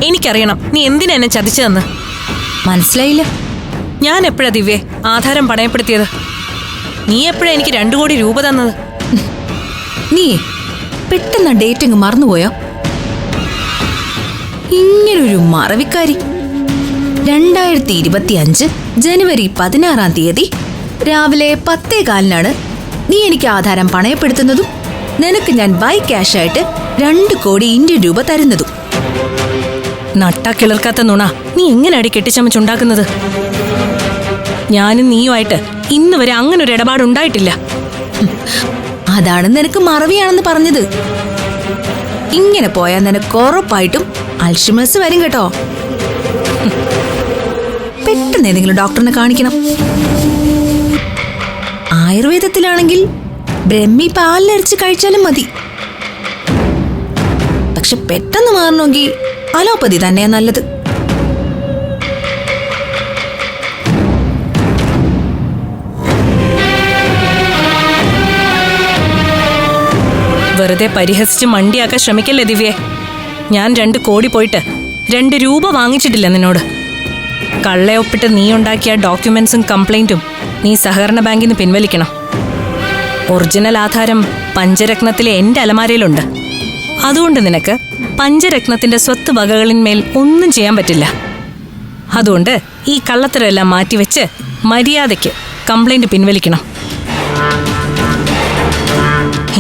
എനിക്കറിയണം നീ എന്തിനാ എന്നെ ചതിച്ചതെന്ന്. മനസ്സിലായില്ല. ഞാൻ എപ്പോഴാ ദിവ്യേ ആധാരം പണയപ്പെടുത്തിയത്? നീ എപ്പോഴാ എനിക്ക് 2 കോടി രൂപ തന്നത്? നീ പെട്ടെന്ന് ഡേറ്റിങ് മറന്നുപോയോ? ഇങ്ങനൊരു മറവിക്കാരി. 2025 ജനുവരി 16-ാം തീയതി രാവിലെ 10:15 നീ എനിക്ക് ആധാരം പണയപ്പെടുത്തുന്നതും നിനക്ക് ഞാൻ ബൈ ക്യാഷായിട്ട് 2 കോടി ഇന്ത്യൻ രൂപ തരുന്നതും. നട്ടാ കിളർക്കാത്ത നുണ നീ എങ്ങനെയാടി കെട്ടിച്ചമച്ചുണ്ടാക്കുന്നത്? ഞാനും നീയുമായിട്ട് ഇന്ന് വരെ അങ്ങനൊരു ഇടപാടുണ്ടായിട്ടില്ല. അതാണ് നിനക്ക് മറവിയാണെന്ന് പറഞ്ഞത്. ഇങ്ങനെ പോയാൽ നിനക്ക് ഉറപ്പായിട്ടും അൽഷിമേഴ്സ് വരും കേട്ടോ. പെട്ടെന്ന് ഏതെങ്കിലും ഡോക്ടറിനെ കാണിക്കണം. ആയുർവേദത്തിലാണെങ്കിൽ ബ്രഹ്മി പാലിലരച്ച് കഴിച്ചാലും മതി. പക്ഷെ പെട്ടെന്ന് മാറണമെങ്കിൽ അലോപ്പതി തന്നെയാ നല്ലത്. വെറുതെ പരിഹസിച്ച് മണ്ടിയാക്കാൻ ശ്രമിക്കല്ലേ ദിവ്യേ. ഞാൻ 2 കോടി പോയിട്ട് 2 രൂപ വാങ്ങിച്ചിട്ടില്ല നിന്നോട്. കള്ളയൊപ്പിട്ട് നീ ഉണ്ടാക്കിയ ഡോക്യുമെന്റ്സും കംപ്ലൈന്റും നീ സഹകരണ ബാങ്കിൽ നിന്ന് പിൻവലിക്കണം. ഒറിജിനൽ ആധാരം പഞ്ചരത്നത്തിലെ എന്റെ അലമാരയിലുണ്ട്. അതുകൊണ്ട് നിനക്ക് പഞ്ചരത്നത്തിന്റെ സ്വത്ത് വകകളിന്മേൽ ഒന്നും ചെയ്യാൻ പറ്റില്ല. അതുകൊണ്ട് ഈ കള്ളത്തരമെല്ലാം മാറ്റിവെച്ച് മര്യാദയ്ക്ക് കംപ്ലൈന്റ് പിൻവലിക്കണം.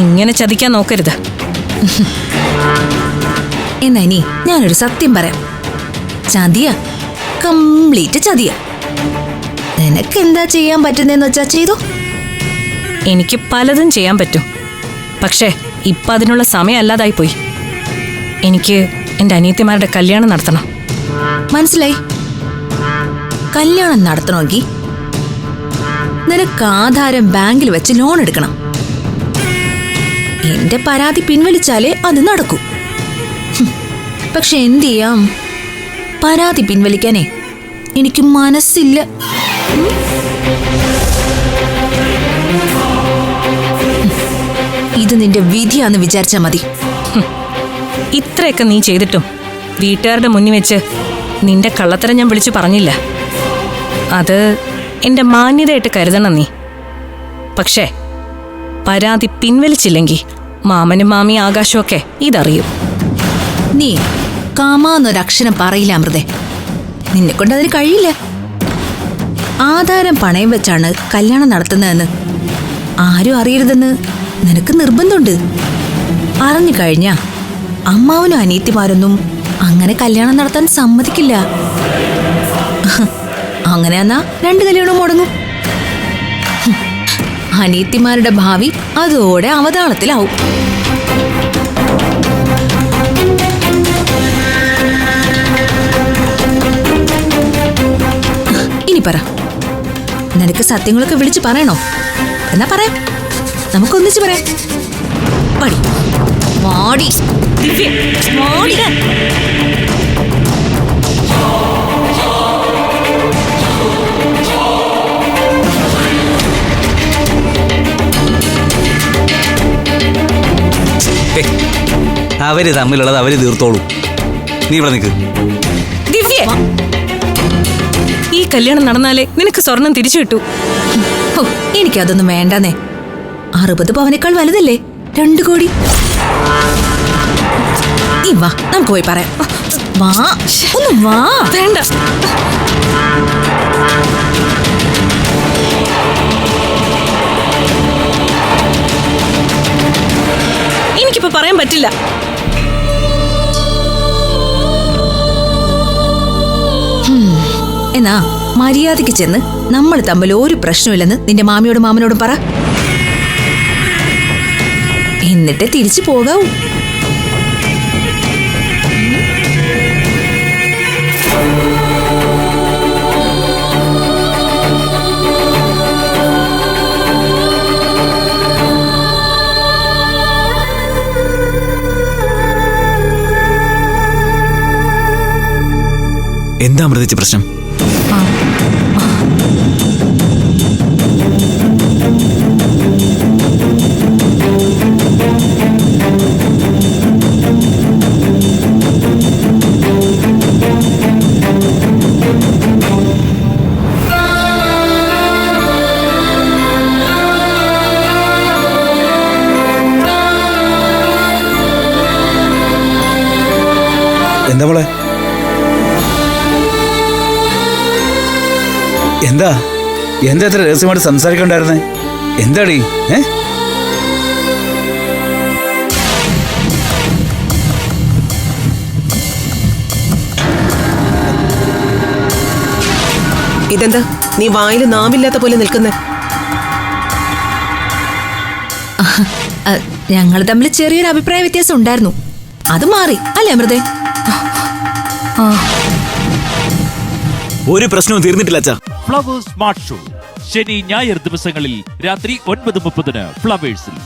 ഇങ്ങനെ ചതിക്കാൻ നോക്കരുത്. എന്നാ ഇനി ഞാനൊരു സത്യം പറയാം. ചതിയ, കംപ്ലീറ്റ് ചതിയ. നിനക്ക് എന്താ ചെയ്യാൻ പറ്റുന്നതെന്ന് വെച്ചാ ചെയ്തോ. എനിക്ക് പലതും ചെയ്യാൻ പറ്റും. പക്ഷേ ഇപ്പം അതിനുള്ള സമയമല്ലാതായിപ്പോയി. എനിക്ക് എൻ്റെ അനിയത്തിമാരുടെ കല്യാണം നടത്തണം. മനസ്സിലായി. കല്യാണം നടത്തണമെങ്കിൽ നിനക്ക് ആധാരം ബാങ്കിൽ വെച്ച് ലോൺ എടുക്കണം. എന്റെ പരാതി പിൻവലിച്ചാലേ അത് നടക്കൂ. പക്ഷെ എന്ത് ചെയ്യാം, പരാതി പിൻവലിക്കാനേ എനിക്ക് മനസ്സില്ല. ഇത് നിന്റെ വിധിയാന്ന് വിചാരിച്ചാ മതി. ഇത്രയൊക്കെ നീ ചെയ്തിട്ടും വീട്ടുകാരുടെ മുന്നിൽ വെച്ച് നിന്റെ കള്ളത്തരം ഞാൻ വിളിച്ചു പറഞ്ഞില്ല. അത് എൻ്റെ മാന്യതയായിട്ട് കരുതണം നീ. പക്ഷേ പരാതി പിൻവലിച്ചില്ലെങ്കിൽ മാമനും മാമിയും ആകാശമൊക്കെ ഇതറിയും. നീ കാമാന്നൊരക്ഷരം പറയില്ല അമൃതേ. നിന്നെ കൊണ്ട് അതിന് കഴിയില്ല. ആധാരം പണയം വെച്ചാണ് കല്യാണം നടത്തുന്നതെന്ന് ആരും അറിയരുതെന്ന് നിനക്ക് നിർബന്ധമുണ്ട്. അറിഞ്ഞു കഴിഞ്ഞാ അമ്മാവനും അനിയത്തിമാരൊന്നും അങ്ങനെ കല്യാണം നടത്താൻ സമ്മതിക്കില്ല. അങ്ങനെയാന്നാ 2 കല്യാണവും മുടങ്ങും. അനിയത്തിമാരുടെ ഭാവി അതോടെ അവതാളത്തിലാവും. ഇനി പറ, നിനക്ക് സത്യങ്ങളൊക്കെ വിളിച്ച് പറയണോ? എന്നാ പറയാം, നമുക്കൊന്നിച്ച് പറയാം. പാടി വാടി വാടി. അവര് തമ്മിലുള്ളത് അവര് തീർത്തോളൂ. നീ ഇവിടെ നിൽക്ക്. ദിവ്യ, ഈ കല്യാണം നടന്നാലേ നിനക്ക് സ്വർണം തിരിച്ചു കിട്ടൂ. എനിക്കതൊന്നും വേണ്ടെന്നേ. 60 പവനേക്കാൾ വലുതല്ലേ 2 കോടി. നീ വാ, നമുക്ക് പോയി പറയാം. വാ, ഒന്ന് വാ. വേണ്ട. എനിക്കിപ്പോ പറയാൻ പറ്റില്ല. എന്നാ മര്യാദയ്ക്ക് ചെന്ന് നമ്മൾ തമ്മിൽ ഒരു പ്രശ്നമില്ലെന്ന് നിന്റെ മാമിയോടും മാമനോടും പറ. എന്നിട്ട് തിരിച്ചു പോകാവൂ. എന്താ അമൃതേച്ചി പ്രശ്നം? എന്താ മോളെ? എന്താ എത്ര രഹസ്യമായിട്ട് സംസാരിക്കണ്ടായിരുന്നേ? എന്താടി? ഇതെന്താ നീ വായിൽ നാമില്ലാത്ത പോലെ നിൽക്കുന്നേ? ഞങ്ങൾ തമ്മിൽ ചെറിയൊരു അഭിപ്രായ വ്യത്യാസം ഉണ്ടായിരുന്നു, അത് മാറി അല്ലേ അമൃതേ? ഒരു പ്രശ്നവും തീർന്നിട്ടില്ല അച്ഛാ. ഫ്ലവേഴ്സ് സ്മാർട്ട് ഷോ ശനി ഞായർ ദിവസങ്ങളിൽ രാത്രി 9:30 ഫ്ലവേഴ്സിൽ.